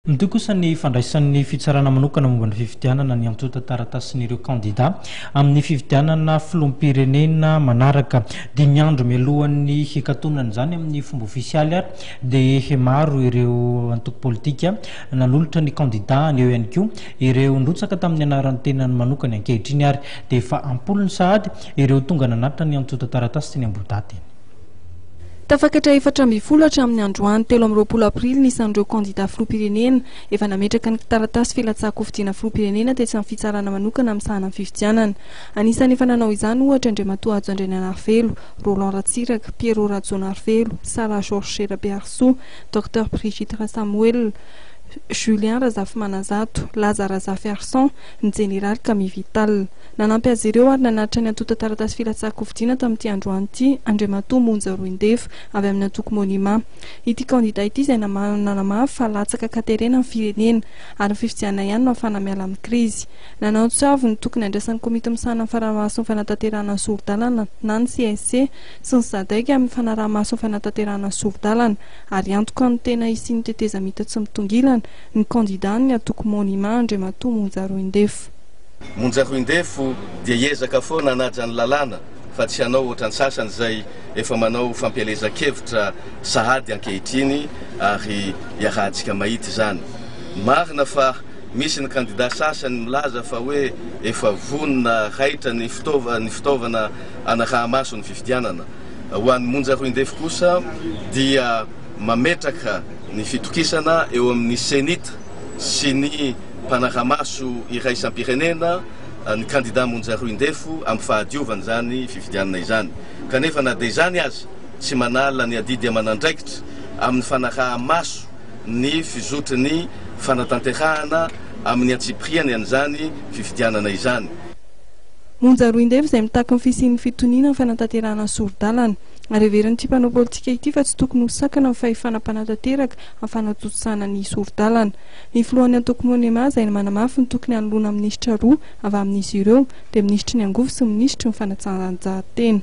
Mitoy kosa ny fandraisan'ny fitsarana manokana momba ny fifidianana ny antota taratasin'ireo kandida amin'ny fifidianana filoham-pirenena manaraka 5 andro mialohan'ny hekatonana zany amin'ny fomba ofisialy ary dia maro ireo antoko politika nanolotra ny kandida ny eo ihany koa ireo ndrotsaka tamin'ny anaran'ny tenany manokana ankehitriny ary dia efa ampolony sahady ireo tonga nanatitra ny antota taratasy teny Ambohidaty. Tafakatra 4 hatramin'ny androany 13 aprily nisan'ireo kandida filoham-pirenena efa nametraka ny taratasy filatsako fidiana filoham-pirenena tetsy amin'ny fitsarana manokana amin'ny sahana fifidianana. Anisany efa nanao izany ohatra Andriamatoa Ajo Andrianarivelo, Roland Ratsiraka, Pierrot Rajonarivelo, Sarah Georges Raberso, Dr Brigitte Samuel, Julien Razafy Manazato, Lazare Razafy Arsan, ny Général Camille Vital. Nanampy azy ireo ary nanatitra ny antota taratasy filatsako fidiana tamin'ity androany ity Andriamatoa Monja Roindefo avy amin'ny antoko Monima. Ity kandida ity izay nanamafy fa latsaka katerena amin'ny firenena ary fifidianana ihany no ahafahana miala amin'ny krizy. Nanaotso avy ny tokony andraisan'ny komite misahana amin'ny fanaraha-mason'ny fanatanterahana ny soro-dalana na ny CNC sy ny SADC amin'ny fanaraha-mason'ny fanatanterahana ny soro-dalana ary antoka ny tena isian'ny tetezamita tsy mitongilana ny kandida ny antoko Monima Andriamatoa Monja Roindefo. Monja Roindefo dia hiezaka foana hanaja ny lalàna fa tsy hanao ohatrany sasany izay efa manao fampielezan-kevitra sahady ankehitriny ary iarahantsika mahita izany. Marina fa misy ny kandida sasany milaza fa hoe efa vonona raitra ny fitaovana anaraha-maso ny fifidianana. Ho an'ny Monja Roindefo kosa dia mametraka ny fitokisana eo amin'ny senitra sy ny mpanaraha-maso iray isam-pirenena ny kandida Monja Roindefo amin'ny fahadiovana zany fifidianana izany. Kanefa na dia izany azy tsy manala ny adidy aman'andraikitra amin'ny fanaraha-maso ny fizotry fanatanterahana amin'ny antsipriany an'izany fifidianana izany. Monja Roindefo izay mitaky ny fisian'ny fitoniana ny fanatanterahana soro-dalana ary heveriny ity mpanao politika ity fa tsy tokony ho sakana ny fahefana-panatanteraka amin'ny fanatontosana ny soro-dalana. Ny filohan'ny antoko Monima izay manamafy ny tokony hanoloana minisitra roa avy amin'izy ireo dia minisitry ny angovo sy minisitry ny fanatanjahantena.